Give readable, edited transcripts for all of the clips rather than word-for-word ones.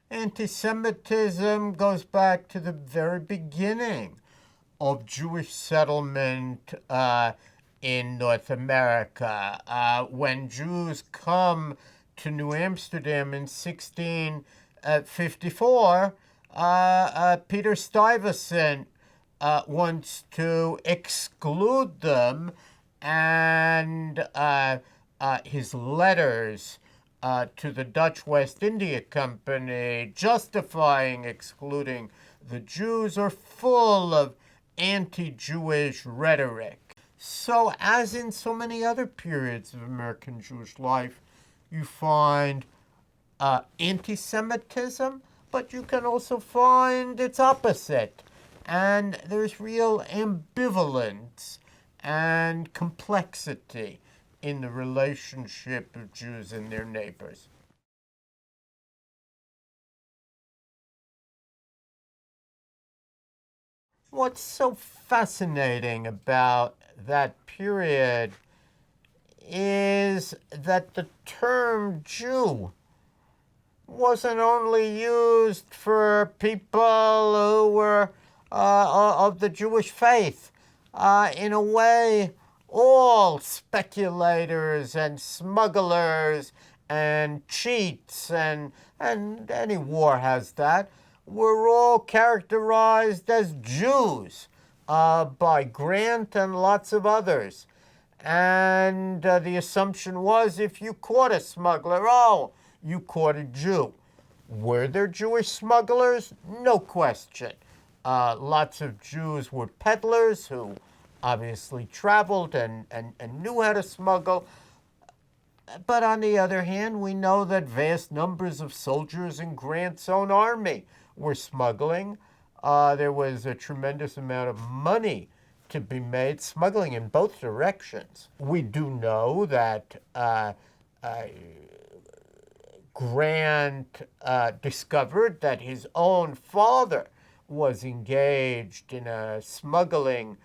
Anti-Semitism goes back to the very beginning of Jewish settlement in North America. When Jews come to New Amsterdam in 1654, Peter Stuyvesant wants to exclude them, and his letters to the Dutch West India Company justifying excluding the Jews are full of anti-Jewish rhetoric. So, as in so many other periods of American Jewish life, you find anti-Semitism, but you can also find its opposite. And there's real ambivalence and complexity in the relationship of Jews and their neighbors. What's so fascinating about that period is that the term Jew wasn't only used for people who were of the Jewish faith. In a way, all speculators and smugglers and cheats, and any war has that, were all characterized as Jews by Grant and lots of others. And the assumption was if you caught a smuggler, oh, you caught a Jew. Were there Jewish smugglers? No question. Lots of Jews were peddlers who obviously traveled and knew how to smuggle. But on the other hand, we know that vast numbers of soldiers in Grant's own army were smuggling. There was a tremendous amount of money to be made smuggling in both directions. We do know that Grant discovered that his own father was engaged in a smuggling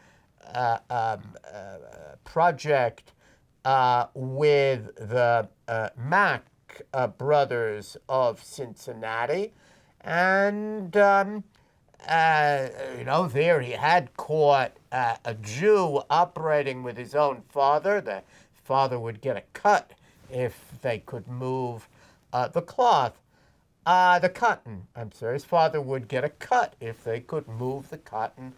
project with the Mack brothers of Cincinnati. And, there he had caught a Jew operating with his own father. The father would get a cut if they could move the cotton. His father would get a cut if they could move the cotton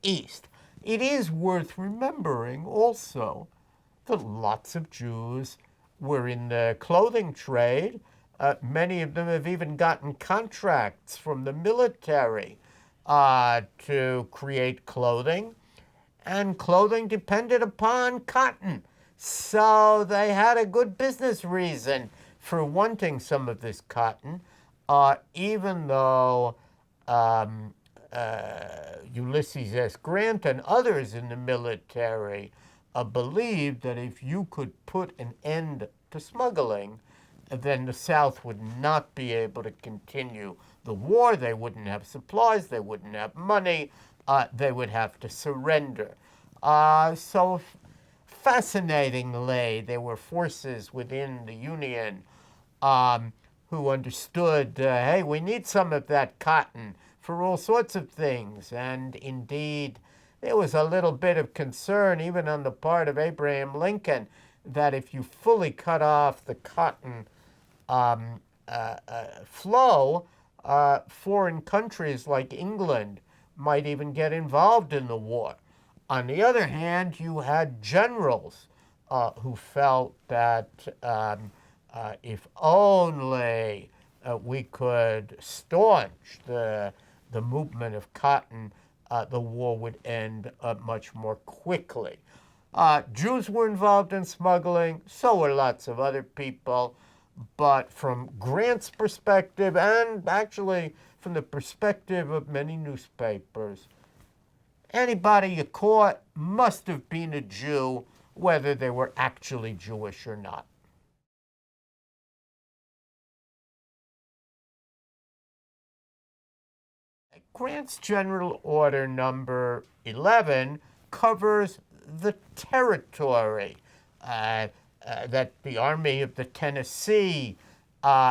east. It is worth remembering also that lots of Jews were in the clothing trade. Many of them have even gotten contracts from the military to create clothing, and clothing depended upon cotton. So they had a good business reason for wanting some of this cotton, even though Ulysses S. Grant and others in the military believed that if you could put an end to smuggling, then the South would not be able to continue the war. They wouldn't have supplies, they wouldn't have money, they would have to surrender. So fascinatingly, there were forces within the Union who understood, hey, we need some of that cotton for all sorts of things. And indeed, there was a little bit of concern, even on the part of Abraham Lincoln, that if you fully cut off the cotton flow, foreign countries like England might even get involved in the war. On the other hand, you had generals who felt that if only we could staunch the movement of cotton, the war would end much more quickly. Jews were involved in smuggling, so were lots of other people. But from Grant's perspective, and actually from the perspective of many newspapers, anybody you caught must have been a Jew, whether they were actually Jewish or not. Grant's General Order number 11 covers the territory that the Army of the Tennessee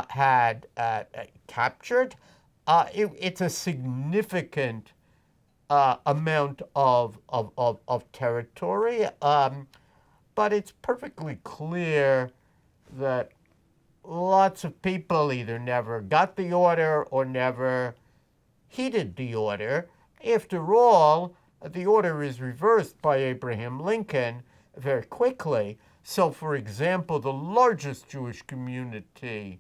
had captured. It's a significant amount of territory, but it's perfectly clear that lots of people either never got the order or never heeded the order. After all, the order is reversed by Abraham Lincoln very quickly. So, for example, the largest Jewish community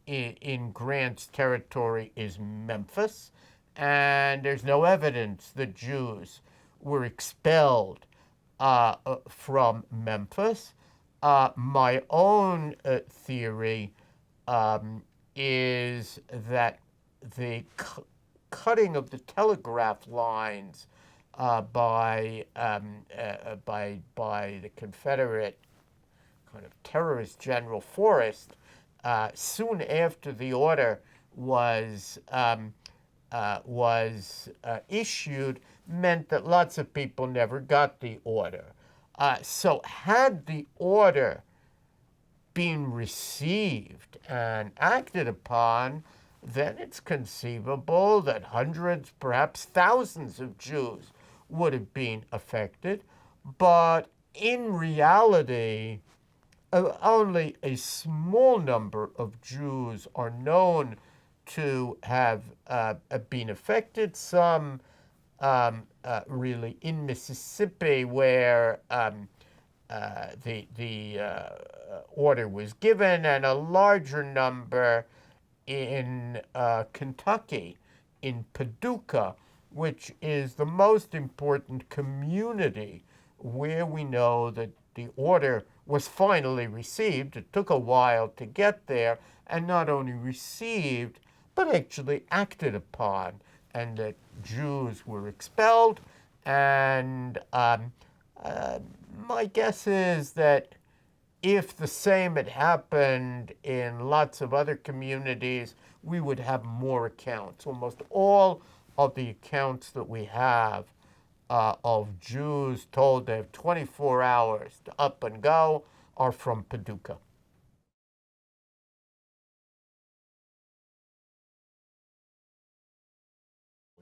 in Grant's territory is Memphis, and there's no evidence that Jews were expelled from Memphis. My own theory is that the cutting of the telegraph lines by the Confederate kind of terrorist General Forrest soon after the order was issued meant that lots of people never got the order. So had the order been received and acted upon, then it's conceivable that hundreds, perhaps thousands of Jews would have been affected. But in reality, only a small number of Jews are known to have been affected. Some really in Mississippi, where the order was given, and a larger number in Kentucky, in Paducah, which is the most important community where we know that the order was finally received. It took a while to get there, and not only received, but actually acted upon, and that Jews were expelled. And my guess is that if the same had happened in lots of other communities, we would have more accounts. Almost all of the accounts that we have of Jews told they have 24 hours to up and go are from Paducah.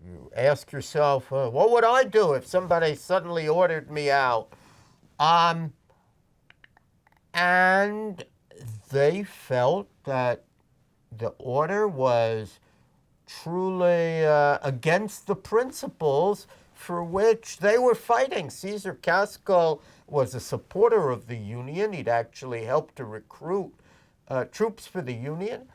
You ask yourself, what would I do if somebody suddenly ordered me out? And they felt that the order was truly against the principles for which they were fighting. Caesar Casco was a supporter of the Union. He'd actually helped to recruit troops for the Union.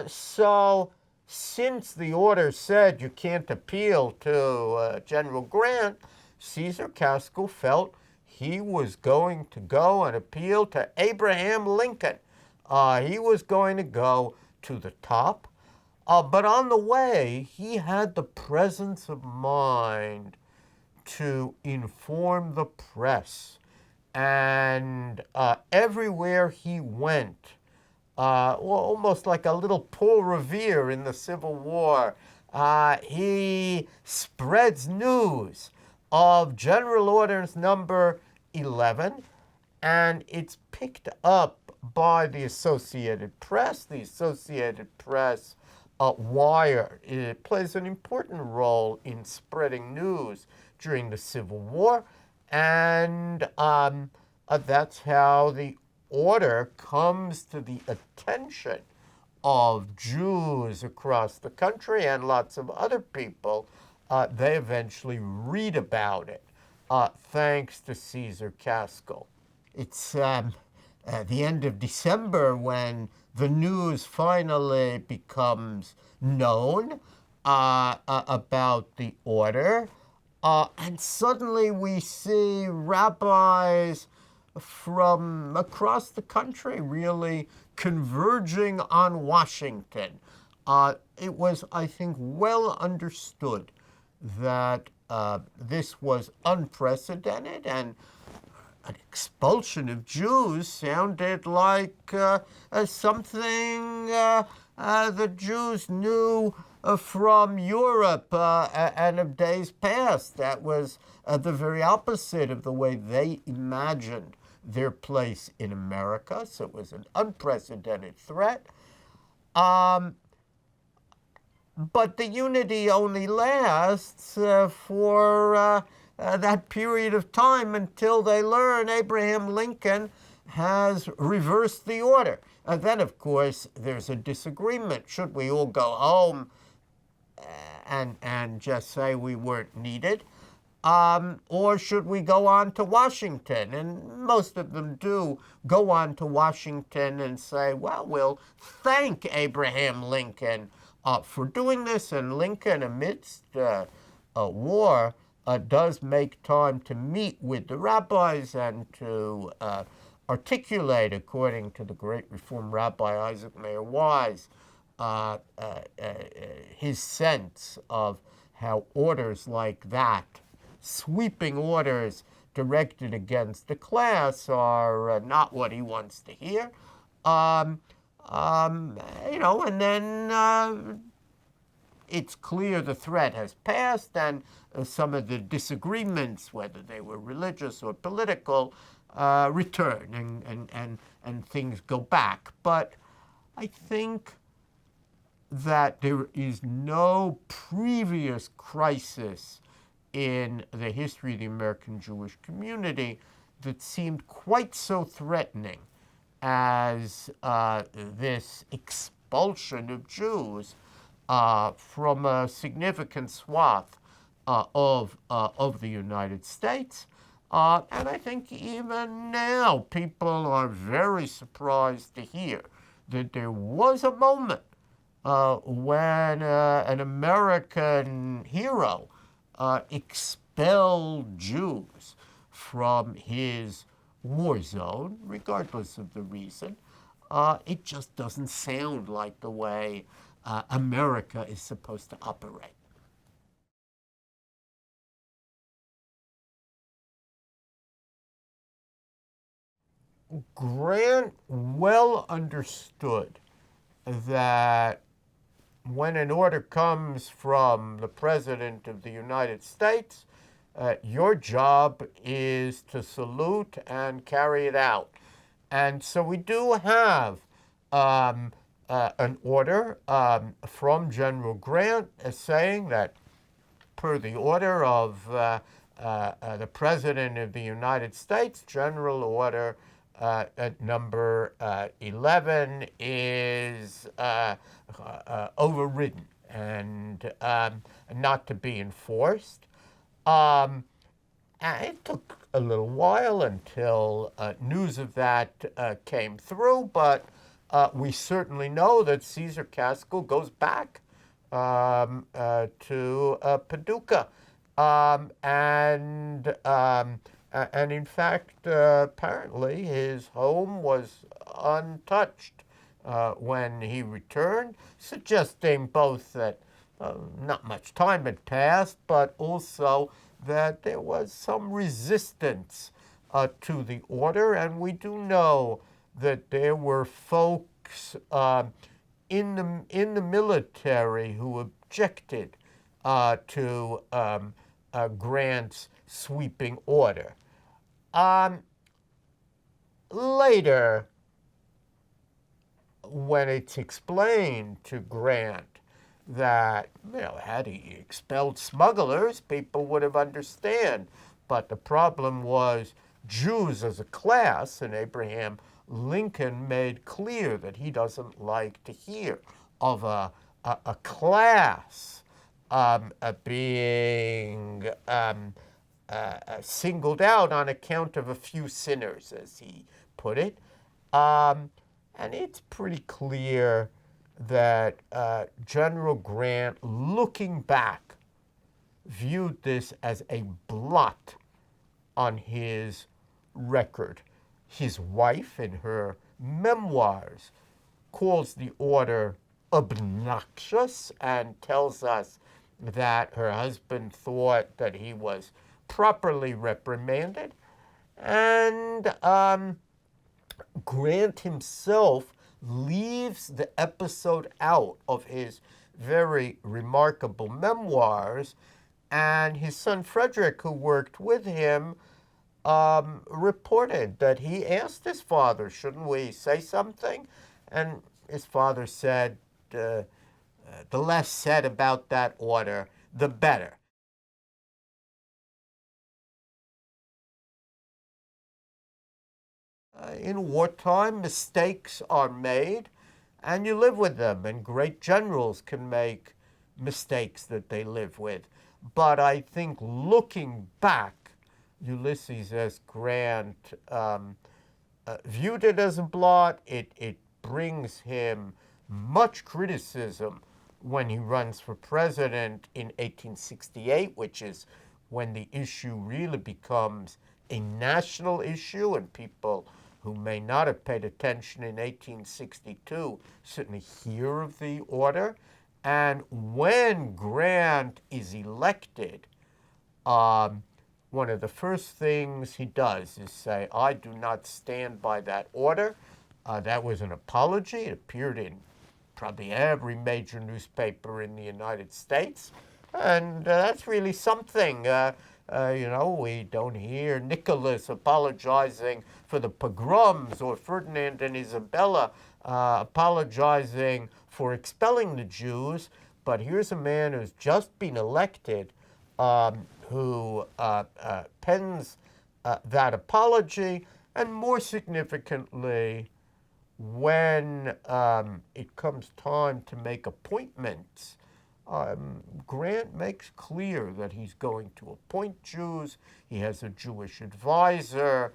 So since the order said you can't appeal to General Grant, Caesar Casco felt he was going to go and appeal to Abraham Lincoln. He was going to go to the top. But on the way, he had the presence of mind to inform the press. And everywhere he went, almost like a little Paul Revere in the Civil War, he spreads news of General Orders number 11, and it's picked up by the Associated Press. The Associated Press wire. It plays an important role in spreading news during the Civil War, and that's how the order comes to the attention of Jews across the country and lots of other people. They eventually read about it, thanks to Caesar Casco. It's the end of December when the news finally becomes known about the order, and suddenly we see rabbis from across the country really converging on Washington. It was, I think, well understood that this was unprecedented, and an expulsion of Jews sounded like something the Jews knew from Europe and of days past. That was the very opposite of the way they imagined their place in America. So it was an unprecedented threat. But the unity only lasts for that period of time until they learn Abraham Lincoln has reversed the order. And then, of course, there's a disagreement. Should we all go home and just say we weren't needed? Or should we go on to Washington? And most of them do go on to Washington and say, well, we'll thank Abraham Lincoln for doing this. And Lincoln, amidst a war, does make time to meet with the rabbis and to articulate, according to the great Reform Rabbi Isaac Mayer Wise, his sense of how orders like that, sweeping orders directed against the class, are not what he wants to hear. And then it's clear the threat has passed, and some of the disagreements, whether they were religious or political, return, and things go back. But I think that there is no previous crisis in the history of the American Jewish community that seemed quite so threatening as this expulsion of Jews from a significant swath of the United States. And I think even now people are very surprised to hear that there was a moment when an American hero expelled Jews from his war zone, regardless of the reason. It just doesn't sound like the way America is supposed to operate. Grant well understood that when an order comes from the President of the United States, your job is to salute and carry it out. And so we do have an order from General Grant saying that per the order of the President of the United States, General Order number 11 is overridden and not to be enforced. And it took a little while until news of that came through, but we certainly know that Caesar Castle goes back to Paducah. And in fact, apparently his home was untouched when he returned, suggesting both that not much time had passed, but also that there was some resistance to the order. And we do know that there were folks in the military who objected to Grant's sweeping order. Later, when it's explained to Grant that, had he expelled smugglers, people would have understood. But the problem was Jews as a class, and Abraham Lincoln made clear that he doesn't like to hear of a class being singled out on account of a few sinners, as he put it. And it's pretty clear that General Grant, looking back, viewed this as a blot on his record. His wife, in her memoirs, calls the order obnoxious and tells us that her husband thought that he was properly reprimanded. And Grant himself leaves the episode out of his very remarkable memoirs, and his son Frederick, who worked with him, reported that he asked his father, shouldn't we say something? And his father said, the less said about that order, the better. In wartime, mistakes are made, and you live with them, and great generals can make mistakes that they live with. But I think looking back, Ulysses S. Grant viewed it as a blot. It brings him much criticism when he runs for president in 1868, which is when the issue really becomes a national issue, and people who may not have paid attention in 1862 certainly hear of the order. And when Grant is elected, one of the first things he does is say, I do not stand by that order. That was an apology. It appeared in probably every major newspaper in the United States. And that's really something. We don't hear Nicholas apologizing for the pogroms or Ferdinand and Isabella apologizing for expelling the Jews. But here's a man who's just been elected who pens that apology, and more significantly, when it comes time to make appointments, Grant makes clear that he's going to appoint Jews. He has a Jewish advisor.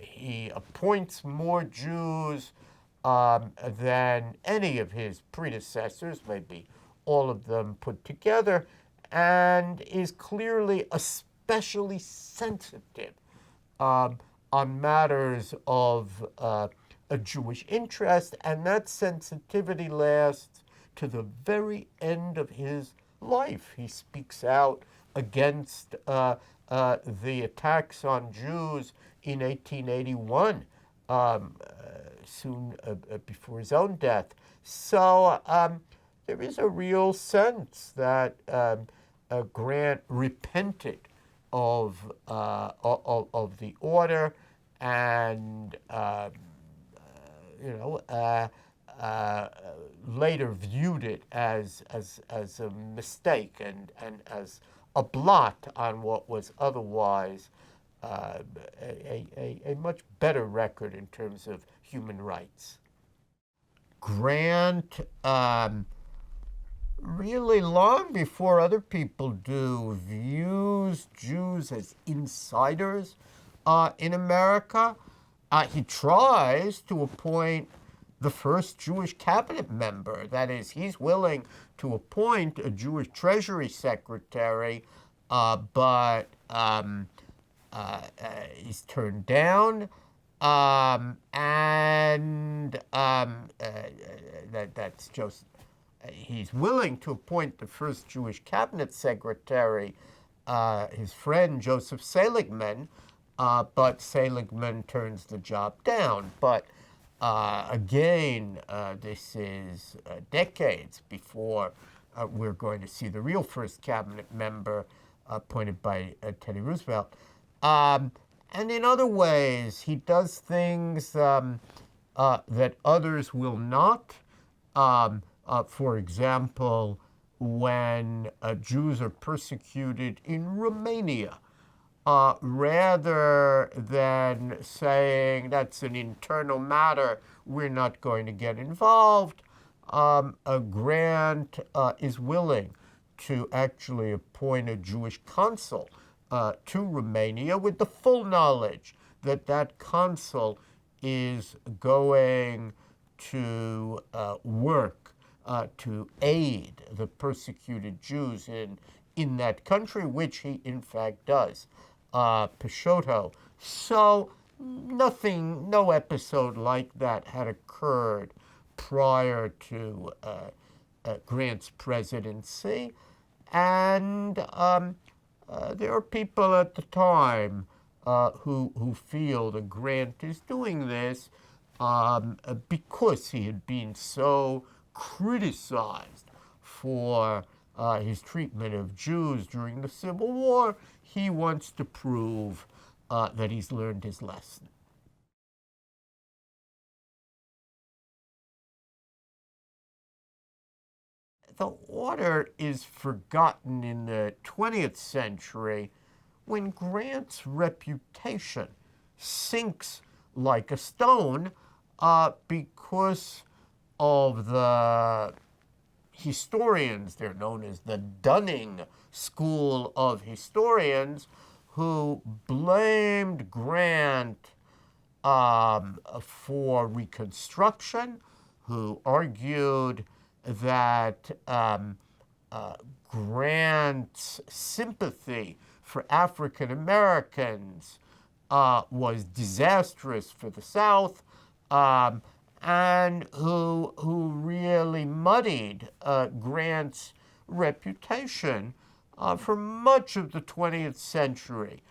He appoints more Jews than any of his predecessors, maybe all of them put together, and is clearly especially sensitive on matters of a Jewish interest, and that sensitivity lasts to the very end of his life. He speaks out against the attacks on Jews in 1881, soon before his own death. So there is a real sense that Grant repented of the order, and later viewed it as a mistake and as a blot on what was otherwise a much better record in terms of human rights. Grant, really long before other people do, views Jews as insiders in America. He tries to appoint the first Jewish cabinet member. That is, he's willing to appoint a Jewish treasury secretary, but he's turned down. That's just, he's willing to appoint the first Jewish cabinet secretary, his friend Joseph Seligman, but Seligman turns the job down. But again, this is decades before we're going to see the real first cabinet member appointed by Teddy Roosevelt. And in other ways, he does things that others will not. For example, when Jews are persecuted in Romania, rather than saying that's an internal matter, we're not going to get involved, Grant is willing to actually appoint a Jewish consul to Romania with the full knowledge that that consul is going to work to aid the persecuted Jews in that country, which he in fact does. Peixoto. So no episode like that had occurred prior to Grant's presidency. And there are people at the time who feel that Grant is doing this because he had been so criticized for his treatment of Jews during the Civil War. He wants to prove that he's learned his lesson. The order is forgotten in the 20th century when Grant's reputation sinks like a stone because of the historians, they're known as the Dunning School of Historians, who blamed Grant for Reconstruction, who argued that Grant's sympathy for African Americans was disastrous for the South, and who really muddied Grant's reputation for much of the 20th century.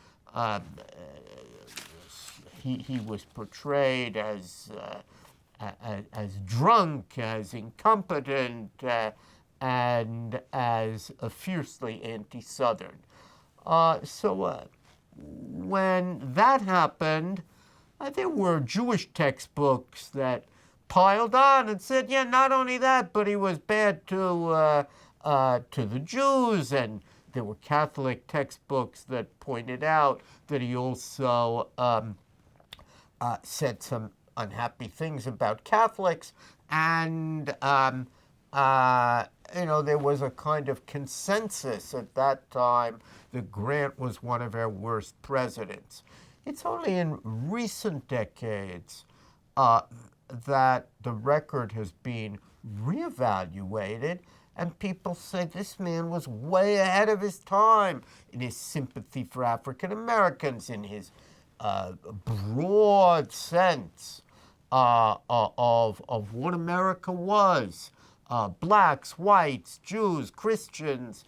He was portrayed as drunk, as incompetent, and as fiercely anti-Southern. So when that happened, there were Jewish textbooks that piled on and said, yeah, not only that, but he was bad to the Jews. And there were Catholic textbooks that pointed out that he also said some unhappy things about Catholics. And, there was a kind of consensus at that time that Grant was one of our worst presidents. It's only in recent decades that the record has been reevaluated, and people say this man was way ahead of his time in his sympathy for African Americans, in his broad sense of what America was. Blacks, whites, Jews, Christians.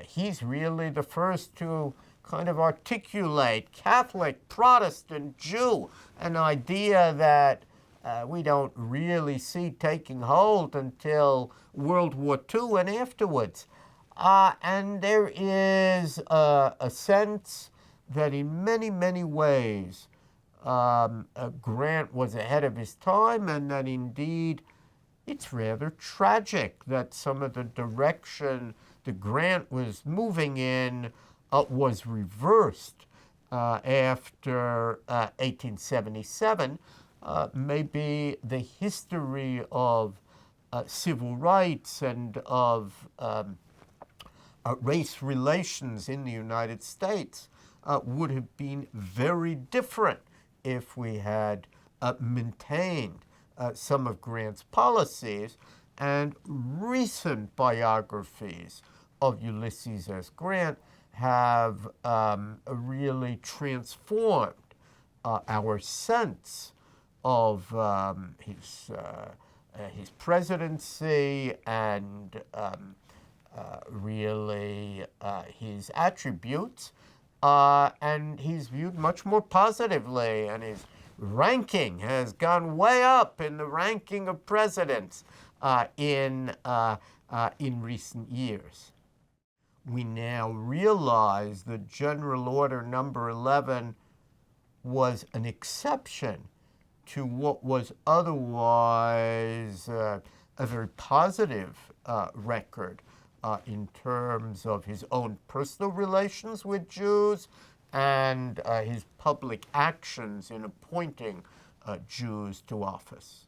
He's really the first to kind of articulate Catholic, Protestant, Jew, an idea that we don't really see taking hold until World War II and afterwards. And there is a sense that in many, many ways, Grant was ahead of his time, and that indeed it's rather tragic that some of the direction that Grant was moving in was reversed after 1877. Maybe the history of civil rights and of race relations in the United States would have been very different if we had maintained some of Grant's policies. And recent biographies of Ulysses S. Grant have really transformed our sense of his presidency and really his attributes. And he's viewed much more positively, and his ranking has gone way up in the ranking of presidents in recent years. We now realize that General Order Number 11 was an exception to what was otherwise a very positive record in terms of his own personal relations with Jews and his public actions in appointing Jews to office.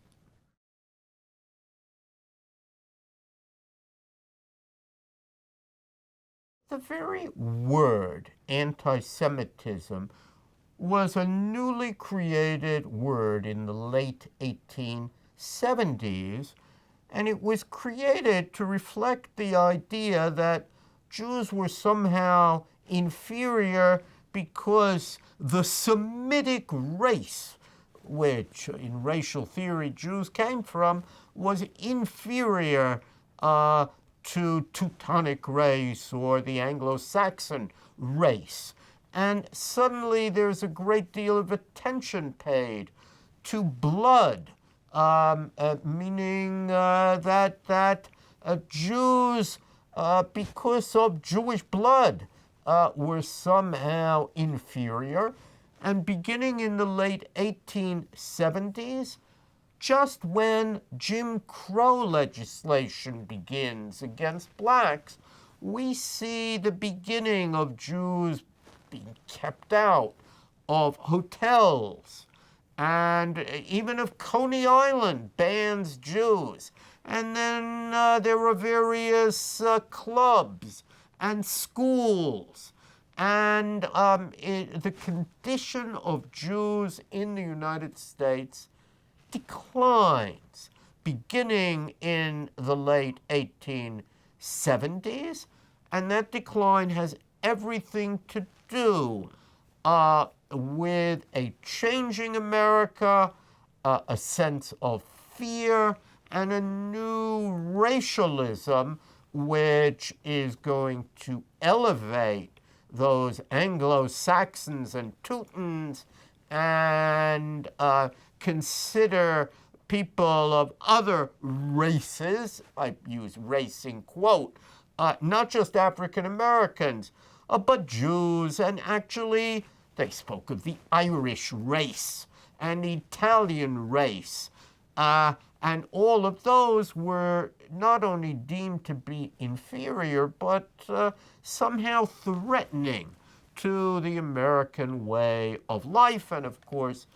The very word anti-Semitism was a newly created word in the late 1870s, and it was created to reflect the idea that Jews were somehow inferior because the Semitic race, which in racial theory Jews came from, was inferior to Teutonic race or the Anglo-Saxon race. And suddenly there's a great deal of attention paid to blood, meaning that Jews, because of Jewish blood, were somehow inferior. And beginning in the late 1870s, just when Jim Crow legislation begins against blacks, we see the beginning of Jews being kept out of hotels, and even of Coney Island bans Jews. And then there were various clubs and schools. And the condition of Jews in the United States declines, beginning in the late 1870s. And that decline has everything to do with a changing America, a sense of fear, and a new racialism which is going to elevate those Anglo-Saxons and Teutons and consider people of other races, I use race in quote, not just African Americans, but Jews, and actually they spoke of the Irish race and the Italian race. And all of those were not only deemed to be inferior, but somehow threatening to the American way of life. And of course,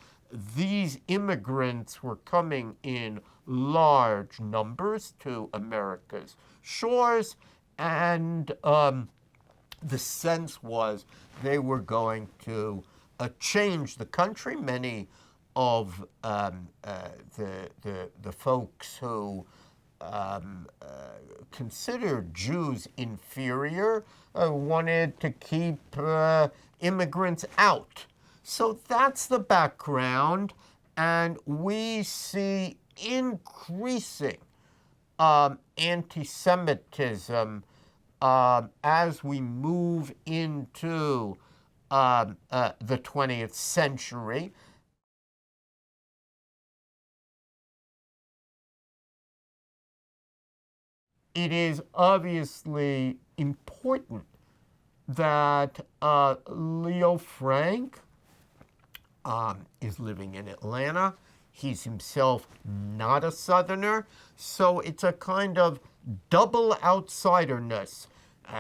these immigrants were coming in large numbers to America's shores, and the sense was they were going to change the country. Many of the folks who considered Jews inferior wanted to keep immigrants out. So that's the background, and we see increasing anti-Semitism as we move into the 20th century. It is obviously important that Leo Frank is living in Atlanta. He's himself not a Southerner, so it's a kind of double outsiderness.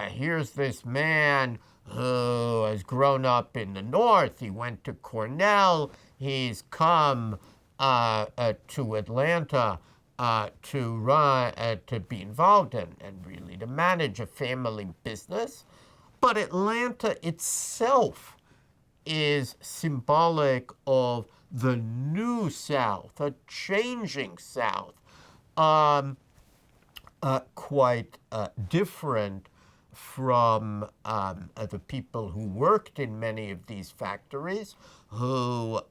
Here's this man who has grown up in the North. He went to Cornell. He's come to Atlanta to be involved in and really to manage a family business. But Atlanta itself is symbolic of the new South, a changing South, quite different from the people who worked in many of these factories, who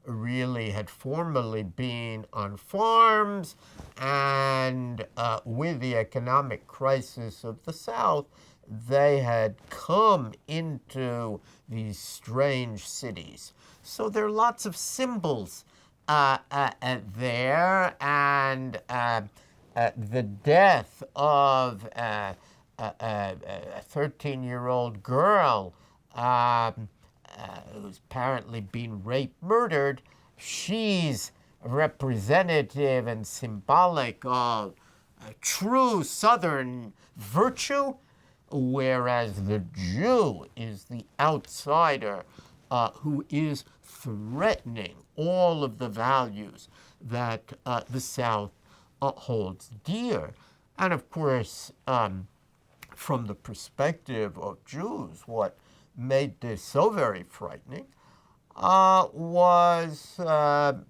really had formerly been on farms, and with the economic crisis of the South, they had come into these strange cities. So there are lots of symbols there, and the death of a 13-year-old girl who's apparently been raped, murdered, she's representative and symbolic of true Southern virtue, whereas the Jew is the outsider who is threatening all of the values that the South holds dear. And of course, from the perspective of Jews, what made this so very frightening was,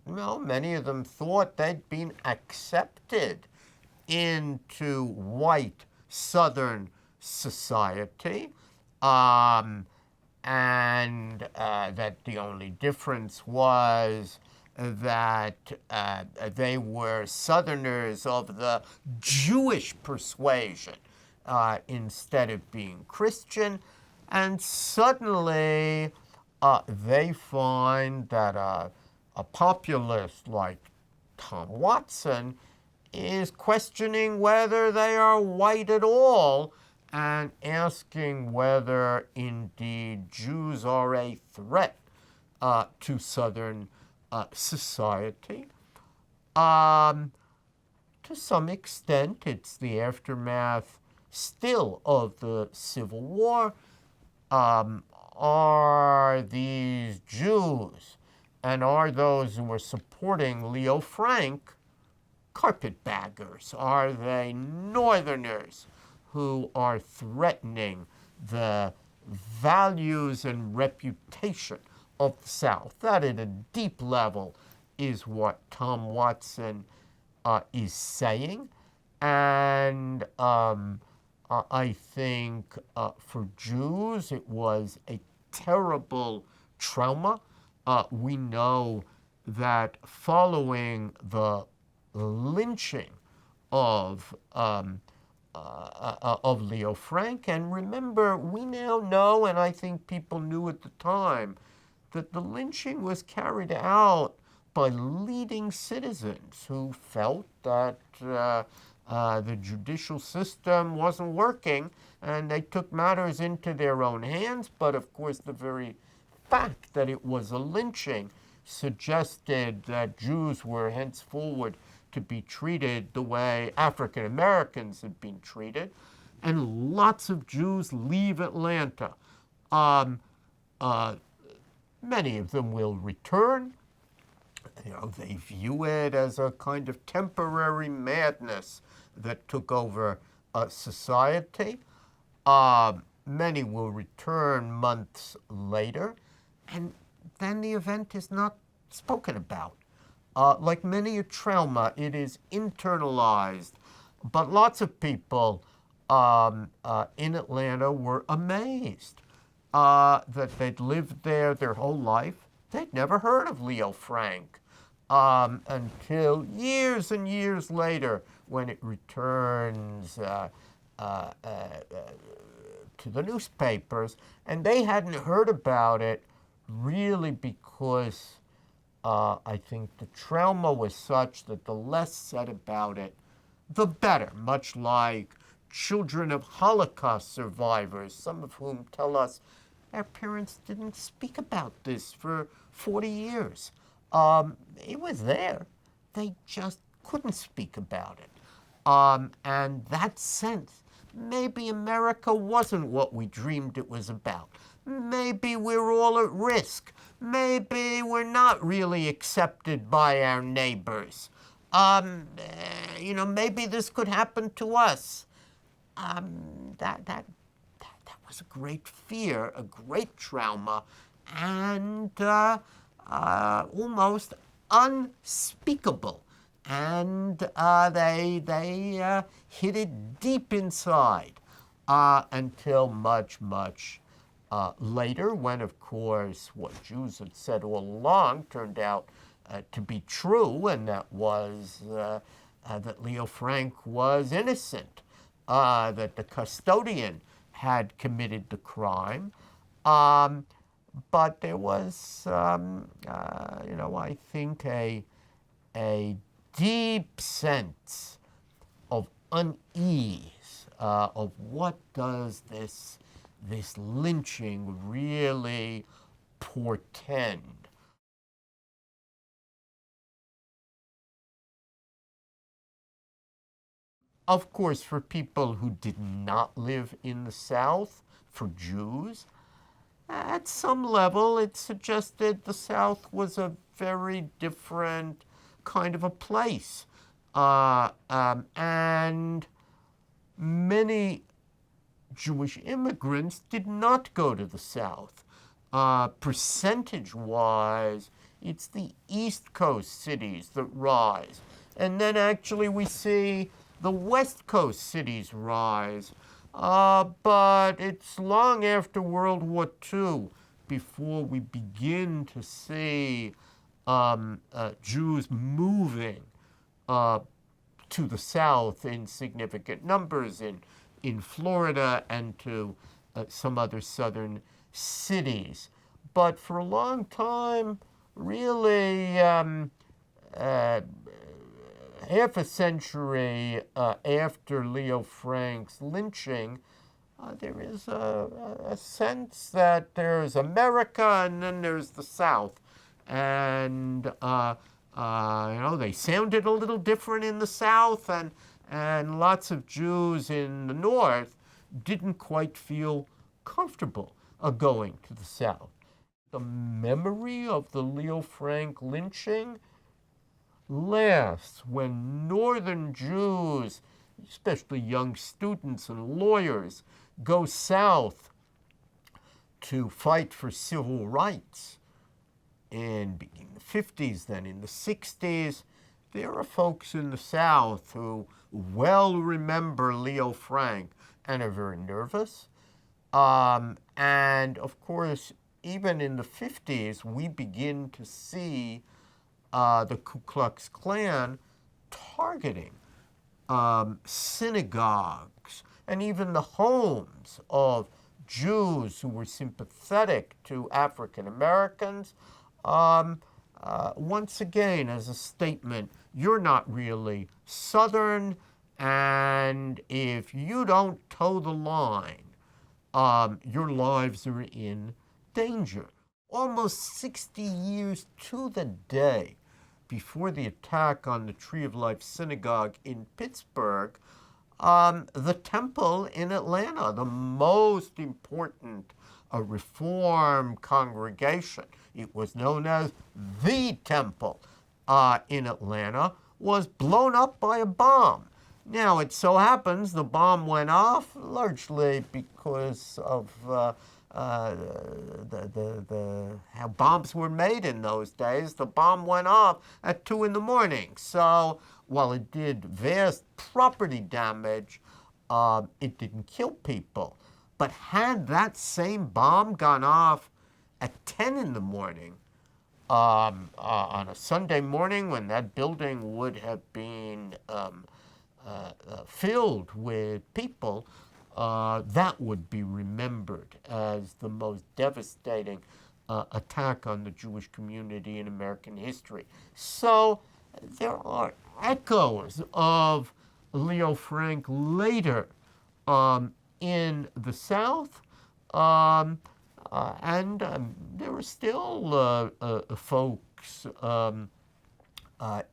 many of them thought they'd been accepted into white Southern society, and that the only difference was that they were Southerners of the Jewish persuasion instead of being Christian. And suddenly they find that a populist like Tom Watson is questioning whether they are white at all and asking whether indeed Jews are a threat to Southern society. To some extent, it's the aftermath still of the Civil War. Are these Jews and are those who are supporting Leo Frank carpetbaggers? Are they Northerners who are threatening the values and reputation of the South? That at a deep level is what Tom Watson is saying. And I think for Jews it was a terrible trauma. We know that following the lynching of Leo Frank, and remember, we now know, and I think people knew at the time, that the lynching was carried out by leading citizens who felt that the judicial system wasn't working, and they took matters into their own hands. But of course, the very fact that it was a lynching suggested that Jews were henceforward to be treated the way African Americans had been treated, and lots of Jews leave Atlanta. Many of them will return. They view it as a kind of temporary madness that took over society. Many will return months later, and then the event is not spoken about. Like many a trauma, it is internalized. But lots of people in Atlanta were amazed that they'd lived there their whole life. They'd never heard of Leo Frank until years and years later, when it returns to the newspapers. And they hadn't heard about it really because I think the trauma was such that the less said about it, the better, much like children of Holocaust survivors, some of whom tell us their parents didn't speak about this for 40 years. It was there. They just couldn't speak about it. And that sense, maybe America wasn't what we dreamed it was about. Maybe we're all at risk. Maybe we're not really accepted by our neighbors. Maybe this could happen to us. That was a great fear, a great trauma, and almost unspeakable. And they hid it deep inside until much, much later, when, of course, what Jews had said all along turned out to be true, and that was that Leo Frank was innocent, that the custodian had committed the crime. But there was, I think a deep sense of unease of what does this lynching really portend. Of course, for people who did not live in the South, for Jews, at some level it suggested the South was a very different kind of a place. And many Jewish immigrants did not go to the South. Percentage-wise, it's the East Coast cities that rise. And then actually we see the West Coast cities rise. But it's long after World War II before we begin to see Jews moving to the South in significant numbers in Florida and to some other southern cities. But for a long time, really, half a century after Leo Frank's lynching, there is a sense that there's America and then there's the South. And, they sounded a little different in the South, and lots of Jews in the North didn't quite feel comfortable going to the South. The memory of the Leo Frank lynching lasts when Northern Jews, especially young students and lawyers, go south to fight for civil rights. And in the 50s, then in the 60s, there are folks in the South who well remember Leo Frank and are very nervous. And of course, even in the 50s, we begin to see the Ku Klux Klan targeting synagogues and even the homes of Jews who were sympathetic to African Americans. Once again, as a statement, you're not really Southern, and if you don't toe the line, your lives are in danger. Almost 60 years to the day before the attack on the Tree of Life Synagogue in Pittsburgh, the temple in Atlanta, the most important Reform congregation, it was known as the temple in Atlanta, was blown up by a bomb. Now, it so happens the bomb went off largely because of how bombs were made in those days. The bomb went off at 2 in the morning. So while it did vast property damage, it didn't kill people. But had that same bomb gone off at 10 in the morning, on a Sunday morning when that building would have been filled with people, that would be remembered as the most devastating attack on the Jewish community in American history. So there are echoes of Leo Frank later in the South, and there are still folks who are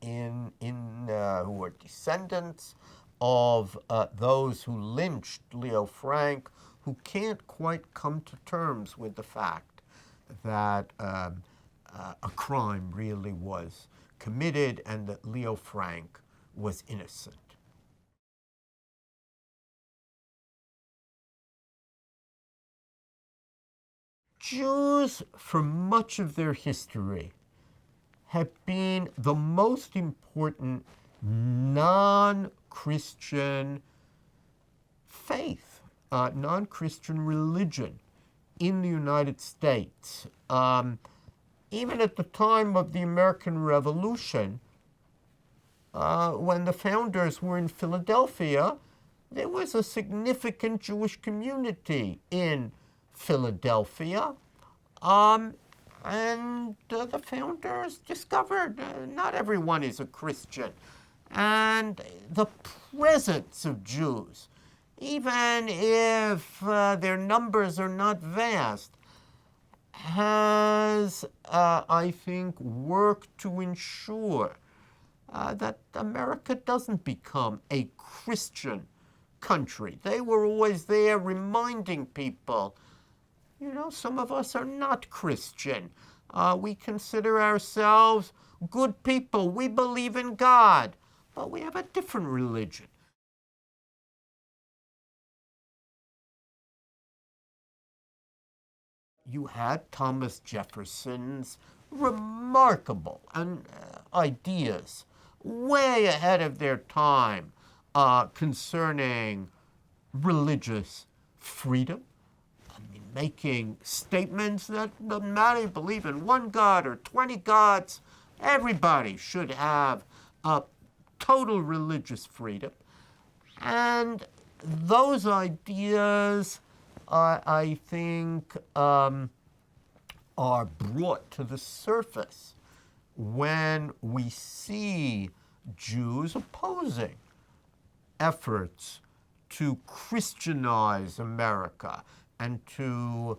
descendants of those who lynched Leo Frank, who can't quite come to terms with the fact that a crime really was committed and that Leo Frank was innocent. Jews, for much of their history, have been the most important non-Christian faith, non-Christian religion in the United States. Even at the time of the American Revolution, when the founders were in Philadelphia, there was a significant Jewish community in Philadelphia. And the founders discovered not everyone is a Christian. And the presence of Jews, even if their numbers are not vast, has, I think, worked to ensure that America doesn't become a Christian country. They were always there reminding people, some of us are not Christian. We consider ourselves good people. We believe in God, but we have a different religion. You had Thomas Jefferson's remarkable ideas, way ahead of their time, concerning religious freedom. Making statements that doesn't matter, you believe in one God or 20 gods, everybody should have total religious freedom. And those ideas, I think, are brought to the surface when we see Jews opposing efforts to Christianize America and to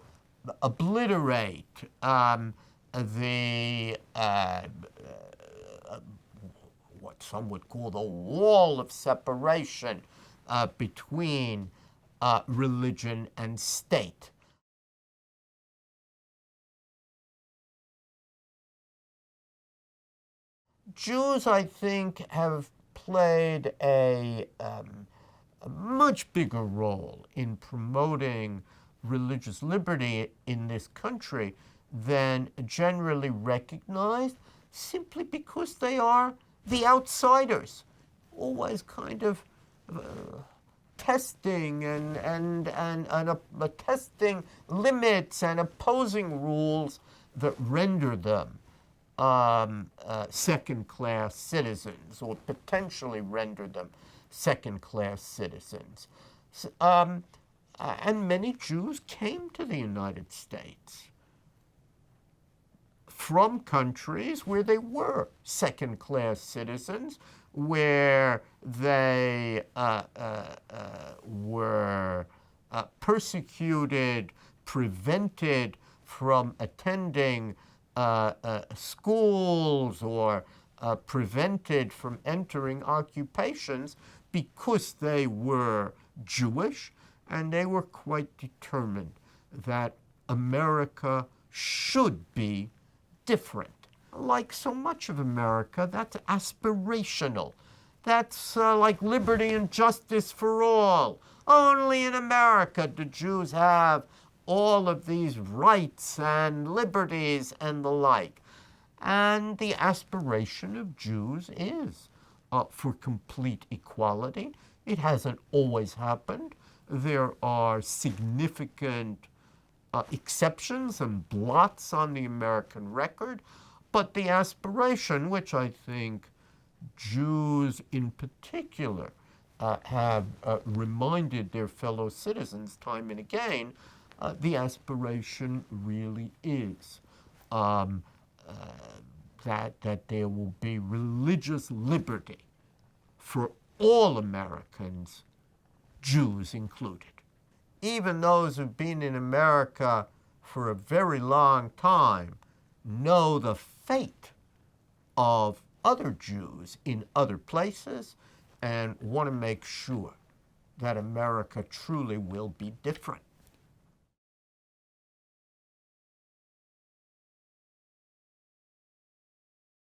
obliterate what some would call the wall of separation between religion and state. Jews, I think, have played a much bigger role in promoting religious liberty in this country than generally recognized, simply because they are the outsiders, always kind of testing and testing limits and opposing rules that render them second-class citizens, or potentially render them second-class citizens. And many Jews came to the United States from countries where they were second-class citizens, where they were persecuted, prevented from attending schools, or prevented from entering occupations because they were Jewish, and they were quite determined that America should be different. Like so much of America, that's aspirational. That's like liberty and justice for all. Only in America do Jews have all of these rights and liberties and the like. And the aspiration of Jews is for complete equality. It hasn't always happened. There are significant exceptions and blots on the American record, but the aspiration, which I think Jews in particular have reminded their fellow citizens time and again, the aspiration really is that there will be religious liberty for all Americans, Jews included. Even those who've been in America for a very long time know the fate of other Jews in other places and want to make sure that America truly will be different.